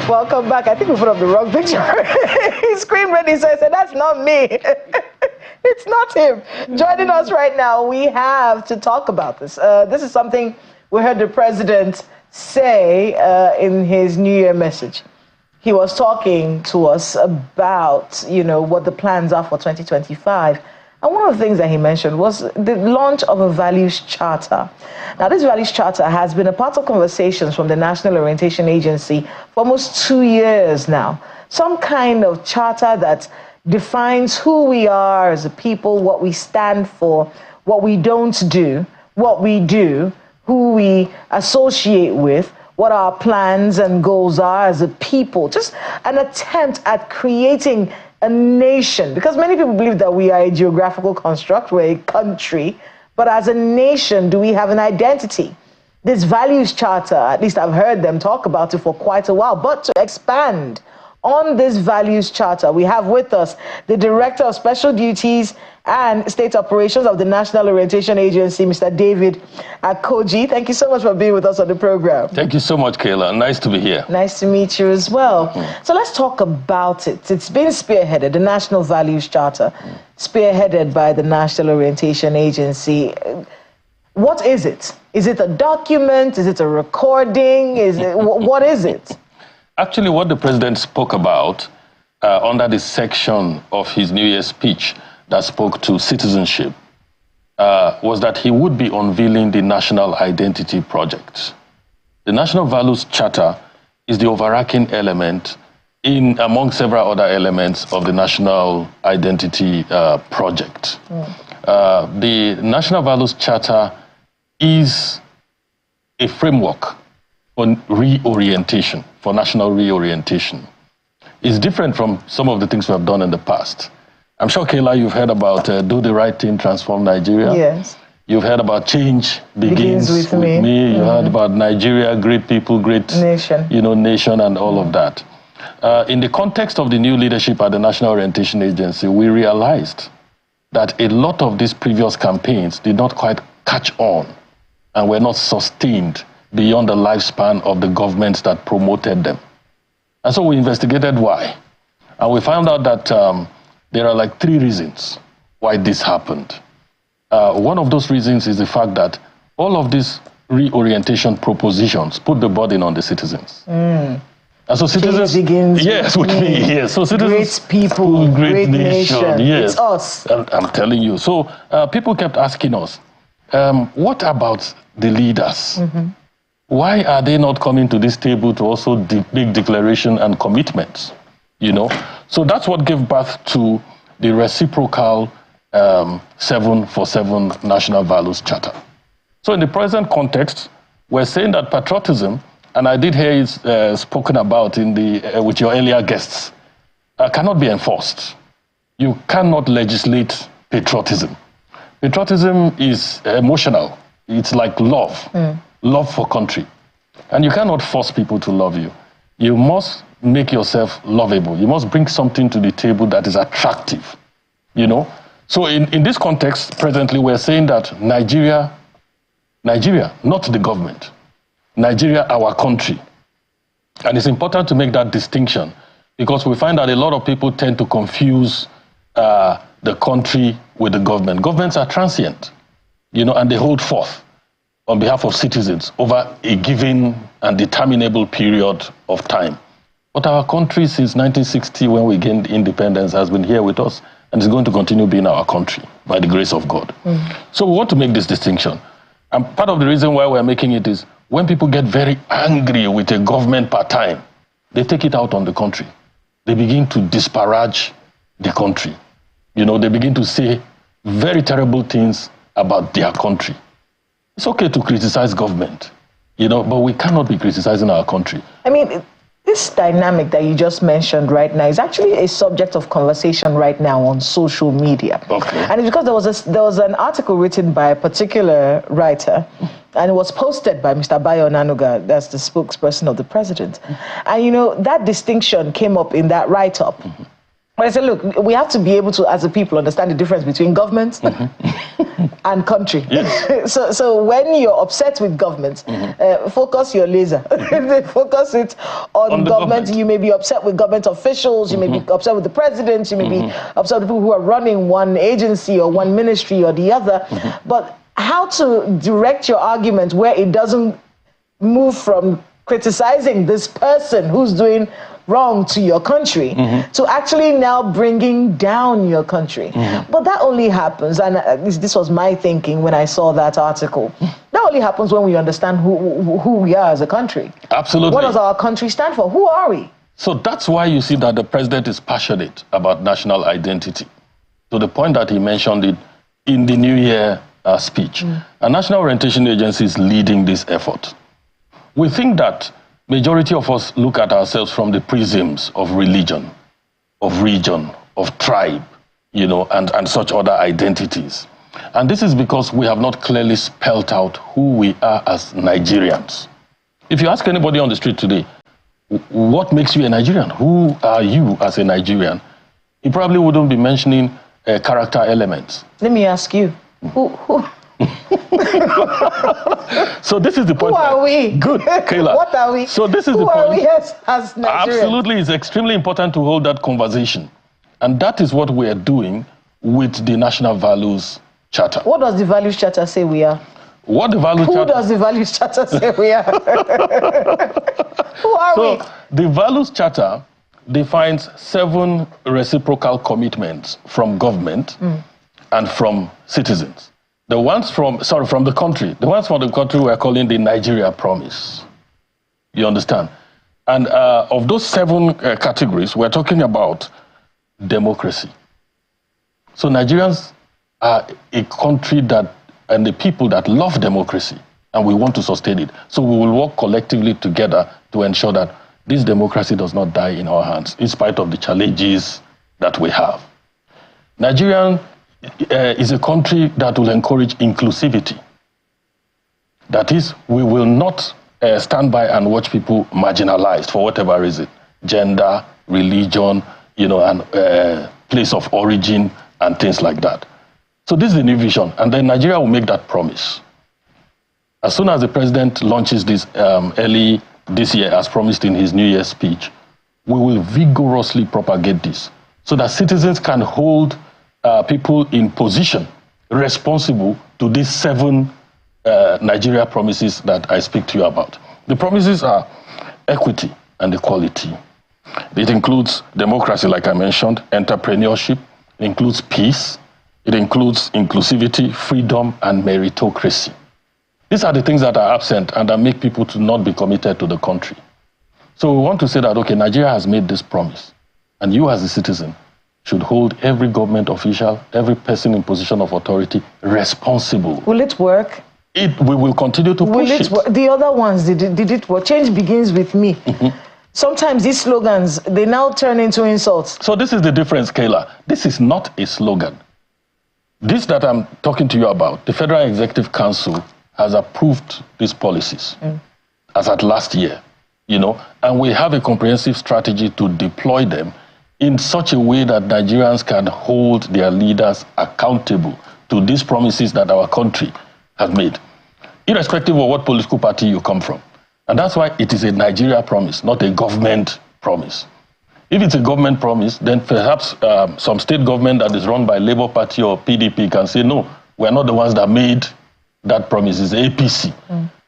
Welcome back. I think we put up the wrong picture. He screamed when he said, that's not me. It's not him. Joining us right now, we have to talk about this. This is something we heard the president say in his New Year message. He was talking to us about, what the plans are for 2025. And one of the things that he mentioned was the launch of a values charter. Now, this values charter has been a part of conversations from the National Orientation Agency for almost 2 years now. Some kind of charter that defines who we are as a people, what we stand for, what we don't do, what we do, who we associate with, what our plans and goals are as a people. Just an attempt at creating a nation, because many people believe that we are a geographical construct, we're a country, but as a nation, do we have an identity? This values charter, at least I've heard them talk about it for quite a while, but to expand on this values charter, we have with us the Director of Special Duties and State Operations of the National Orientation Agency, Mr. David Akoji. Thank you so much for being with us on the program. Thank you so much, Kayla. Nice to be here. Nice to meet you as well. So let's talk about it. It's been spearheaded, the National Values Charter, spearheaded by the National Orientation Agency. What is it? Is it a document? Is it a recording? What is it? Actually, what the president spoke about under the section of his New Year's speech that spoke to citizenship was that he would be unveiling the National Identity Project. The National Values Charter is the overarching element among several other elements of the National Identity Project. The National Values Charter is a framework on reorientation, for national reorientation. It's different from some of the things we have done in the past. I'm sure, Kayla, you've heard about Do the Right Thing, Transform Nigeria. Yes. You've heard about Change Begins with Me. You heard about Nigeria, Great People, Great Nation, nation and all of that. In the context of the new leadership at the National Orientation Agency, we realized that a lot of these previous campaigns did not quite catch on and were not sustained beyond the lifespan of the governments that promoted them. And so we investigated why. And we found out that there are like 3 reasons why this happened. One of those reasons is the fact that all of these reorientation propositions put the burden on the citizens. And so citizens begins with me. Yes. So citizens, great people, great nation. Yes. It's us. I'm telling you. So people kept asking us, what about the leaders? Why are they not coming to this table to also make declaration and commitments? So that's what gave birth to the reciprocal 747 National Values Charter. So in the present context, we're saying that patriotism, and I did hear it spoken about with your earlier guests, cannot be enforced. You cannot legislate patriotism. Patriotism is emotional. It's like love. Love for country. And you cannot force people to love you. You must make yourself lovable. You must bring something to the table that is attractive, So in this context, presently, we're saying that Nigeria, not the government, Nigeria, our country. And it's important to make that distinction because we find that a lot of people tend to confuse the country with the government. Governments are transient, and they hold forth on behalf of citizens over a given and determinable period of time. But our country since 1960, when we gained independence, has been here with us and is going to continue being our country by the grace of God. So we want to make this distinction. And part of the reason why we're making it is when people get very angry with a government part-time, they take it out on the country. They begin to disparage the country. They begin to say very terrible things about their country. It's okay to criticize government, but we cannot be criticizing our country. I mean, this dynamic that you just mentioned right now is actually a subject of conversation right now on social media. Okay. And it's because there was an article written by a particular writer, and it was posted by Mr. Bayo Nanuga, that's the spokesperson of the president. And that distinction came up in that write-up. But I said, look, we have to be able to, as a people, understand the difference between government and country. Yes. So when you're upset with government, focus your laser. Focus it on government. You may be upset with government officials. You may be upset with the president. You may be upset with people who are running one agency or one ministry or the other. But how to direct your argument where it doesn't move from criticizing this person who's doing wrong to your country to actually now bringing down your country. But that only happens, and this was my thinking when I saw that article, that only happens when we understand who we are as a country. Absolutely. What does our country stand for? Who are we? So that's why you see that the president is passionate about national identity, to the point that he mentioned it in the New Year speech. A National Orientation Agency is leading this effort. We think that majority of us look at ourselves from the prisms of religion, of region, of tribe, you know, and such other identities. And this is because we have not clearly spelled out who we are as Nigerians. If you ask anybody on the street today, what makes you a Nigerian? Who are you as a Nigerian? He probably wouldn't be mentioning character elements. Let me ask you, who? So this is the point. Who are we? Good, Kayla. What are we? So this is who the point. Who are we as Nigerians? Absolutely, it's extremely important to hold that conversation. And that is what we are doing with the National Values Charter. What does the Values Charter say we are? What the Values Charter... Who does the Values Charter say we are? Who are we? So the Values Charter defines 7 reciprocal commitments from government and from citizens. The ones from the country, the ones from the country we're calling the Nigeria Promise. You understand? And of those 7 categories, we're talking about democracy. So Nigerians are a country that, and the people that love democracy, and we want to sustain it. So we will work collectively together to ensure that this democracy does not die in our hands, in spite of the challenges that we have. Nigeria is a country that will encourage inclusivity. That is, we will not stand by and watch people marginalized for whatever reason, gender, religion, you know, and place of origin, and things like that. So this is the new vision, and then Nigeria will make that promise. As soon as the president launches this early this year, as promised in his New Year's speech, we will vigorously propagate this so that citizens can hold people in position responsible to these 7 Nigeria promises that I speak to you about. The promises are equity and equality. It includes democracy, like I mentioned, entrepreneurship, it includes peace, it includes inclusivity, freedom, and meritocracy. These are the things that are absent and that make people to not be committed to the country. So we want to say that, okay, Nigeria has made this promise, and you as a citizen should hold every government official, every person in position of authority responsible. Will it work? We will continue to push it. The other ones, did it work? Change begins with me. Sometimes these slogans, they now turn into insults. So this is the difference, Kayla. This is not a slogan. This that I'm talking to you about, the Federal Executive Council has approved these policies as at last year, you know, and we have a comprehensive strategy to deploy them in such a way that Nigerians can hold their leaders accountable to these promises that our country has made, irrespective of what political party you come from. And that's why it is a Nigeria promise, not a government promise. If it's a government promise, then perhaps some state government that is run by Labour Party or PDP can say, no, we're not the ones that made that promise, it's APC.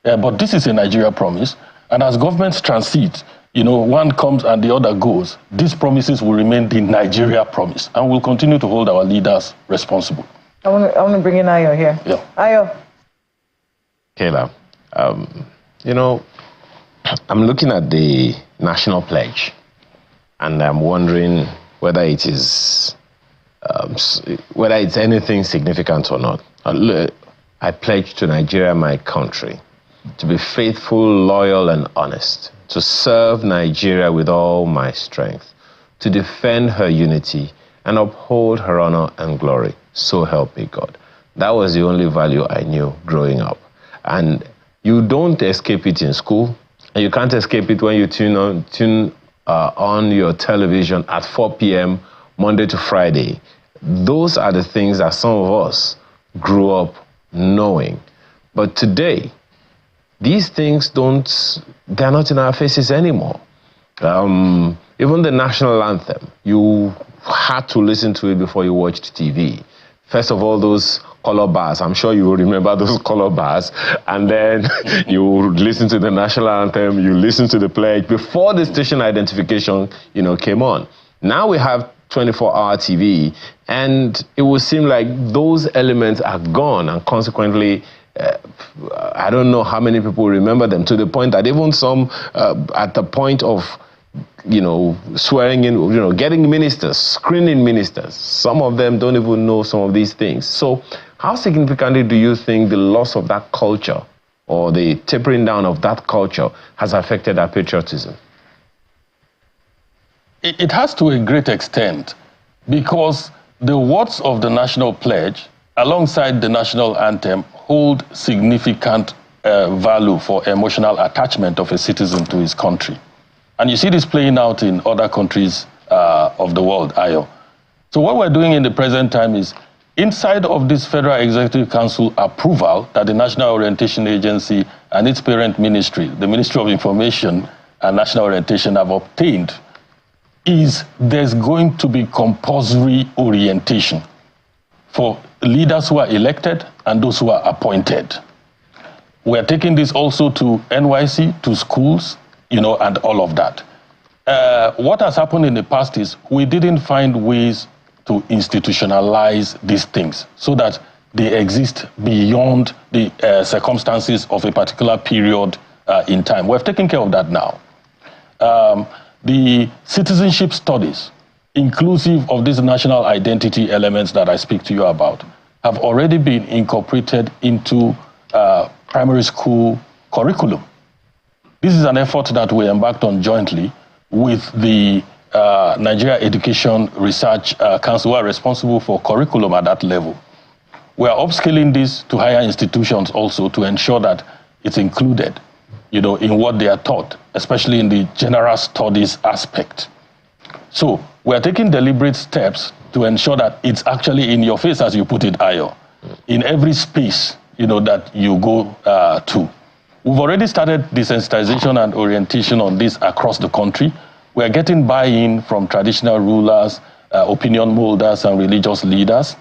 But this is a Nigeria promise. And as governments transit, you know, one comes and the other goes, these promises will remain the Nigeria promise. And we'll continue to hold our leaders responsible. I want to bring in Ayo here. Yeah. Ayo. Kayla, you know, I'm looking at the national pledge, and I'm wondering whether it is, whether it's anything significant or not. I pledge to Nigeria, my country, to be faithful, loyal, and honest, to serve Nigeria with all my strength, to defend her unity, and uphold her honor and glory. So help me God. That was the only value I knew growing up. And you don't escape it in school, and you can't escape it when you tune on your television at 4 p.m. Monday to Friday. Those are the things that some of us grew up knowing. But today, these things they're not in our faces anymore. Even the national anthem, you had to listen to it before you watched TV. First of all, those color bars, I'm sure you will remember those color bars, and then you listen to the national anthem, you listen to the pledge before the station identification, came on. Now we have 24-hour TV, and it would seem like those elements are gone, and consequently, I don't know how many people remember them, to the point that even some, at the point of, swearing in, getting ministers, screening ministers, some of them don't even know some of these things. So how significantly do you think the loss of that culture or the tapering down of that culture has affected our patriotism? It has to a great extent, because the words of the national pledge alongside the national anthem hold significant value for emotional attachment of a citizen to his country. And you see this playing out in other countries of the world, Ayo. So what we're doing in the present time is, inside of this Federal Executive Council approval that the National Orientation Agency and its parent ministry, the Ministry of Information and National Orientation, have obtained, is there's going to be compulsory orientation for leaders who are elected and those who are appointed. We're taking this also to NYC, to schools, and all of that. What has happened in the past is we didn't find ways to institutionalize these things so that they exist beyond the circumstances of a particular period in time. We've taken care of that now. The citizenship studies, inclusive of these national identity elements that I speak to you about, have already been incorporated into primary school curriculum. This is an effort that we embarked on jointly with the Nigeria Education Research Council, who are responsible for curriculum at that level. We are upscaling this to higher institutions also to ensure that it's included, in what they are taught, especially in the general studies aspect. So we are taking deliberate steps to ensure that it's actually in your face, as you put it, Ayo, in every space, that you go to. We've already started desensitization and orientation on this across the country. We are getting buy-in from traditional rulers, opinion molders, and religious leaders.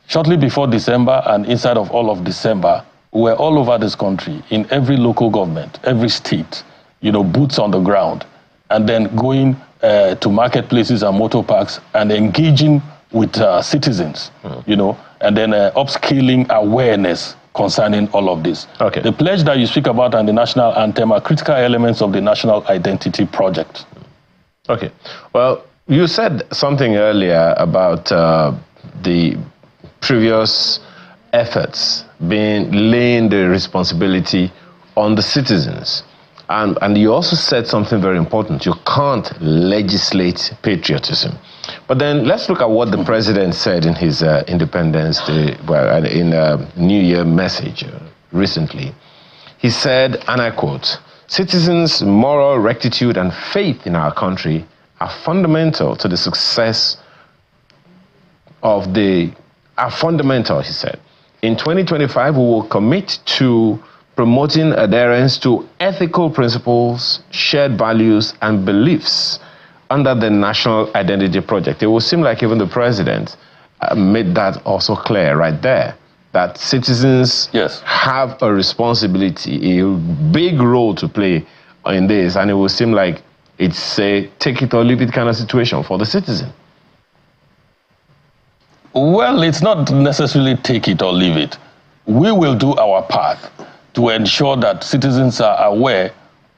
Shortly before December and inside of all of December, we're all over this country, in every local government, every state, boots on the ground, and then going to marketplaces and motor parks and engaging with citizens, and then upscaling awareness concerning all of this. Okay. The pledge that you speak about and the national anthem are critical elements of the national identity project. Okay. Well, you said something earlier about the previous efforts laying the responsibility on the citizens. And you also said something very important. You can't legislate patriotism. But then let's look at what the president said in his Independence Day, in a New Year message recently. He said, and I quote, "Citizens' moral rectitude and faith in our country are fundamental to the success he said. In 2025, we will commit to promoting adherence to ethical principles, shared values, and beliefs under the National Identity Project." It will seem like even the president made that also clear right there, that citizens have a responsibility, a big role to play in this, and it will seem like it's a take it or leave it kind of situation for the citizen. Well, it's not necessarily take it or leave it. We will do our part to ensure that citizens are aware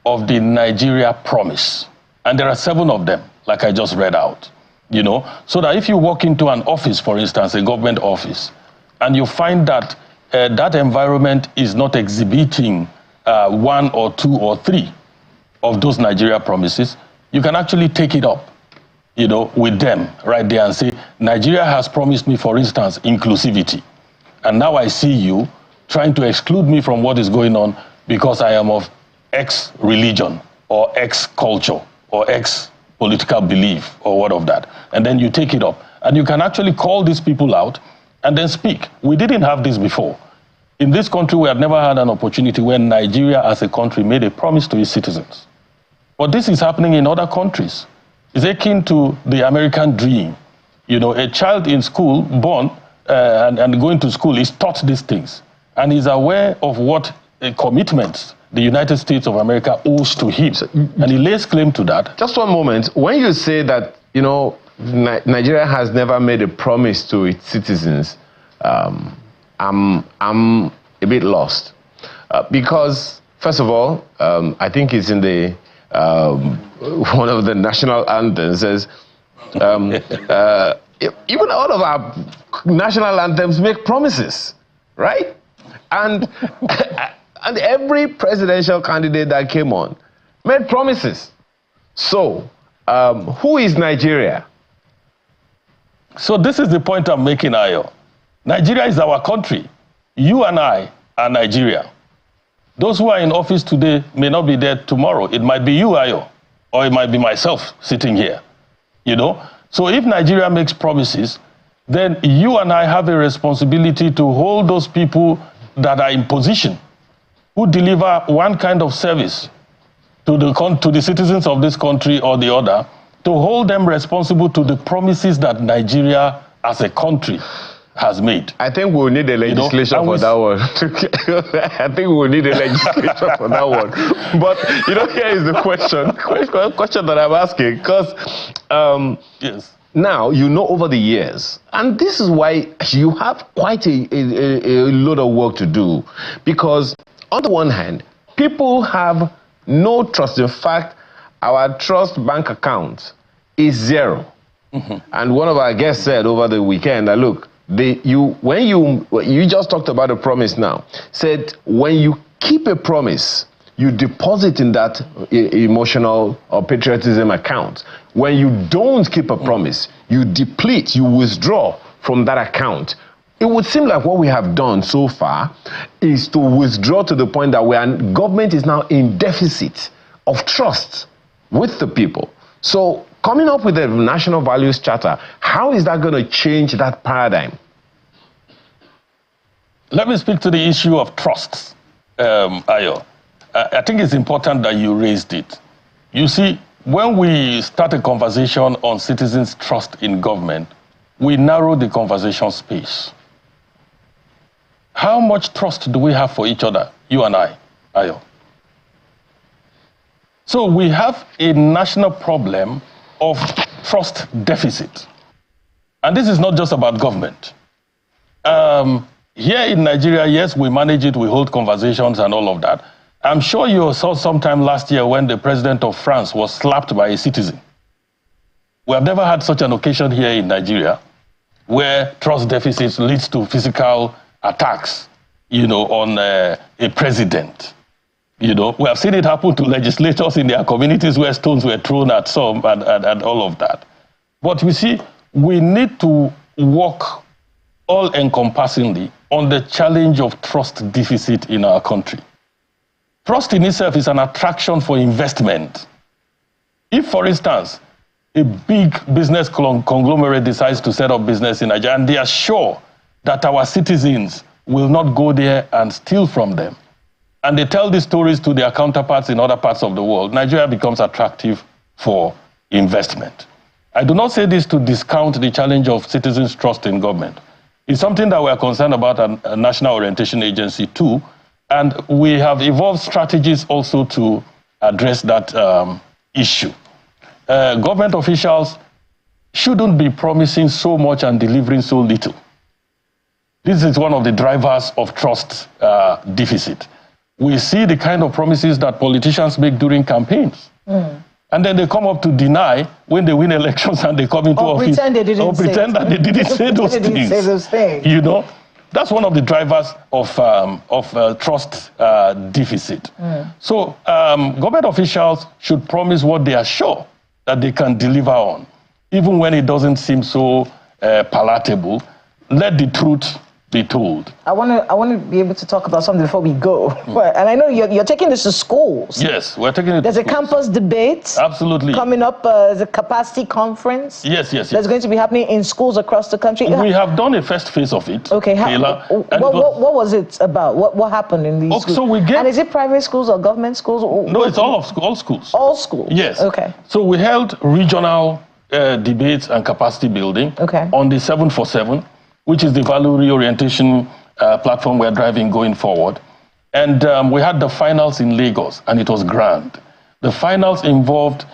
of the Nigeria promise. And there are 7 of them, like I just read out, so that if you walk into an office, for instance, a government office, and you find that that environment is not exhibiting 1 or 2 or 3 of those Nigeria promises, you can actually take it up, with them right there and say, Nigeria has promised me, for instance, inclusivity. And now I see you trying to exclude me from what is going on because I am of X religion or X culture or X political belief or what of that. And then you take it up. And you can actually call these people out and then speak. We didn't have this before. In this country, we have never had an opportunity when Nigeria as a country made a promise to its citizens. But this is happening in other countries. It's akin to the American dream. You know, a child in school, born and going to school, is taught these things. And is aware of what commitments the United States of America owes to him. And he lays claim to that. Just one moment. When you say that, you know, Nigeria has never made a promise to its citizens, I'm a bit lost. Because, first of all, I think it's in the one of the national anthems says, even all of our national anthems make promises, right? And, and every presidential candidate that came on made promises. So, who is Nigeria? So this is the point I'm making, Ayo. Nigeria is our country. You and I are Nigeria. Those who are in office today may not be there tomorrow. It might be you, Ayo, or it might be myself sitting here. You know? So if Nigeria makes promises, then you and I have a responsibility to hold those people that are in position, who deliver one kind of service to the citizens of this country or the other, to hold them responsible to the promises that Nigeria as a country has made. I think we'll need a legislation for that one. I think we'll need a legislation for that one. But, you know, here is the question that I'm asking. Because yes. Now, you know, over the years, and this is why you have quite a lot of work to do. Because on the one hand, people have no trust. In fact, our trust bank account is zero. Mm-hmm. And one of our guests said over the weekend that, look, you just talked about a promise now, said when you keep a promise, you deposit in that emotional or patriotism account. When you don't keep a promise, you deplete, you withdraw from that account. It would seem like what we have done so far is to withdraw to the point that government is now in deficit of trust with the people. So coming up with a national values charter, how is that going to change that paradigm? Let me speak to the issue of trust, Ayo. I think it's important that you raised it. You see, when we start a conversation on citizens' trust in government, we narrow the conversation space. How much trust do we have for each other, you and I, Ayo? So we have a national problem of trust deficit. And this is not just about government. Here in Nigeria, yes, we manage it, we hold conversations and all of that. I'm sure you saw sometime last year when the president of France was slapped by a citizen. We have never had such an occasion here in Nigeria where trust deficits leads to physical attacks, you know, on a president. You know, we have seen it happen to legislators in their communities where stones were thrown at some and all of that. But we see, we need to work all-encompassingly on the challenge of trust deficit in our country. Trust in itself is an attraction for investment. If, for instance, a big business conglomerate decides to set up business in Nigeria and they are sure that our citizens will not go there and steal from them, and they tell these stories to their counterparts in other parts of the world, Nigeria becomes attractive for investment. I do not say this to discount the challenge of citizens' trust in government. It's something that we are concerned about at a National Orientation Agency too, and we have evolved strategies also to address that issue. Government officials shouldn't be promising so much and delivering so little. This is one of the drivers of trust deficit. We see the kind of promises that politicians make during campaigns. And then they come up to deny when they win elections and they come into office. Pretend they didn't pretend that they didn't say those things. You know, that's one of the drivers of trust deficit. So government officials should promise what they are sure that they can deliver on, even when it doesn't seem so palatable. Let the truth be told. I want to be able to talk about something before we go. And I know you're taking this to schools. Yes, we're taking it There's to a schools. Campus debate. Absolutely. Coming up as a capacity conference. Yes. That's going to be happening in schools across the country. We have done a first phase of it. Okay. What was it about? What happened in these schools? So and is it private schools or government schools? No, it's all schools. All schools? Yes. Okay. So we held regional debates and capacity building on the 747, which is the value reorientation platform we're driving going forward. And we had the finals in Lagos, and it was grand. The finals involved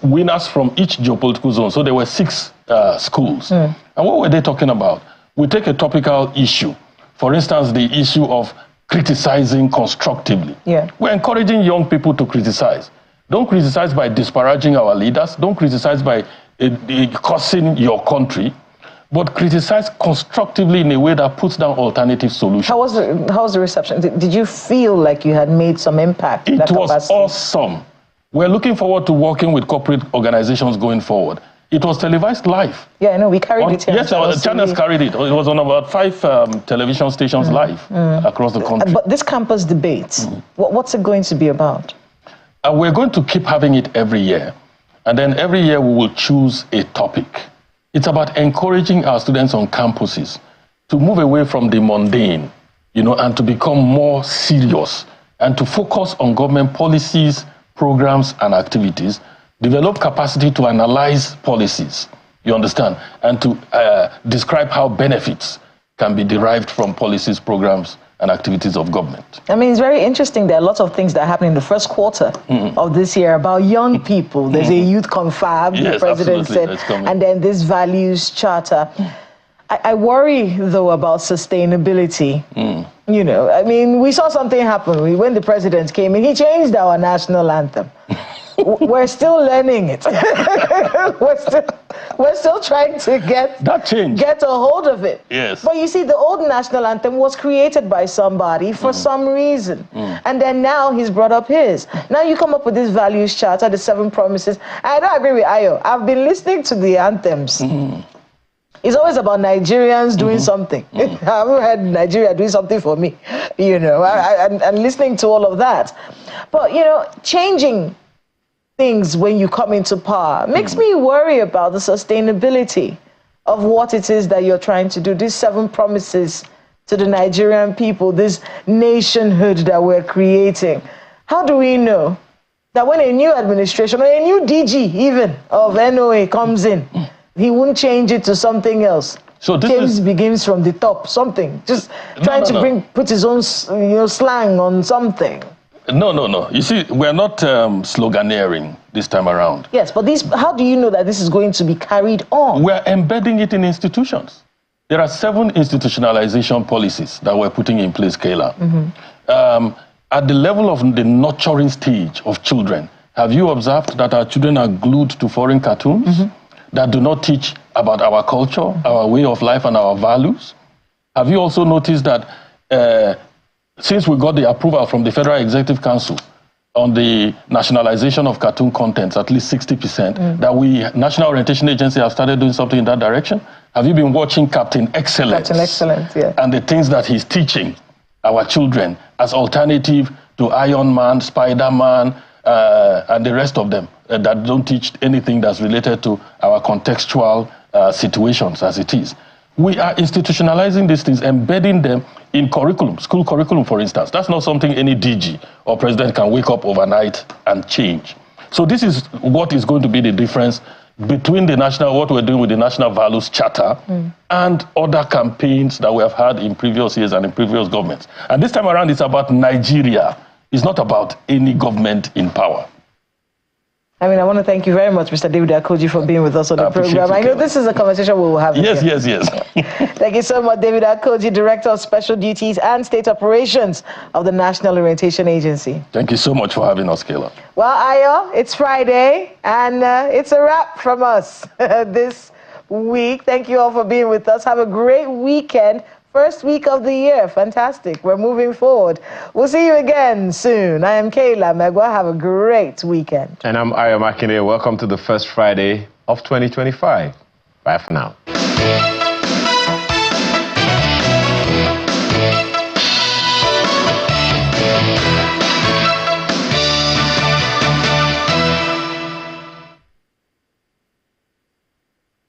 winners from each geopolitical zone. So there were 6 schools. And what were they talking about? We take a topical issue. For instance, the issue of criticizing constructively. Yeah. We're encouraging young people to criticize. Don't criticize by disparaging our leaders. Don't criticize by cursing your country. But criticize constructively in a way that puts down alternative solutions. How was the reception? Did you feel like you had made some impact? It was awesome. We're looking forward to working with corporate organizations going forward. It was televised live. Yeah, I know. We carried it here. Yes, our channels carried it. It was on about 5 television stations live across the country. But this campus debate, what's it going to be about? We're going to keep having it every year. And then every year we will choose a topic. It's about encouraging our students on campuses to move away from the mundane, and to become more serious and to focus on government policies, programs, and activities, develop capacity to analyze policies, you understand, and to describe how benefits can be derived from policies, programs, and activities of government. I mean, it's very interesting. There are lots of things that happen in the first quarter of this year about young people. There's a youth confab, the president said, and then this values charter. I worry, though, about sustainability. I mean, we saw something happen when the president came in. He changed our national anthem. We're still learning it. we're still trying to get a hold of it. Yes. But you see, the old national anthem was created by somebody for some reason. And then now he's brought up his. Now you come up with this values charter, the 7 promises. I don't agree with Ayo. I've been listening to the anthems. It's always about Nigerians doing something. I haven't heard Nigeria doing something for me. I'm listening to all of that. But, changing things when you come into power makes me worry about the sustainability of what it is that you're trying to do. These 7 promises to the Nigerian people, this nationhood that we're creating. How do we know that when a new administration or a new DG even of NOA comes in, he won't change it to something else? So James begins from the top, something. Just trying to put his own slang on something. No. You see, we're not sloganeering this time around. Yes, but how do you know that this is going to be carried on? We're embedding it in institutions. There are 7 institutionalization policies that we're putting in place, Kayla. At the level of the nurturing stage of children, have you observed that our children are glued to foreign cartoons that do not teach about our culture, our way of life, and our values? Have you also noticed that since we got the approval from the Federal Executive Council on the nationalization of cartoon contents, at least 60%, that National Orientation Agency have started doing something in that direction? Have you been watching Captain Excellence? Captain Excellence, yeah. And the things that he's teaching our children as alternative to Iron Man, Spider-Man, and the rest of them that don't teach anything that's related to our contextual situations as it is. We are institutionalizing these things, embedding them in curriculum, school curriculum, for instance. That's not something any DG or president can wake up overnight and change. So this is what is going to be the difference between what we're doing with the National Values Charter and other campaigns that we have had in previous years and in previous governments. And this time around, it's about Nigeria. It's not about any government in power. I mean, I want to thank you very much, Mr. David Akoji, for being with us on the program. I know this is a conversation we will have. Yes. Thank you so much, David Akoji, Director of Special Duties and State Operations of the National Orientation Agency. Thank you so much for having us, Kayla. Well, Ayo, it's Friday, and it's a wrap from us this week. Thank you all for being with us. Have a great weekend. First week of the year. Fantastic. We're moving forward. We'll see you again soon. I am Kayla Megwa. Have a great weekend. And I'm Ayo Makinde. Welcome to the first Friday of 2025. Bye for now.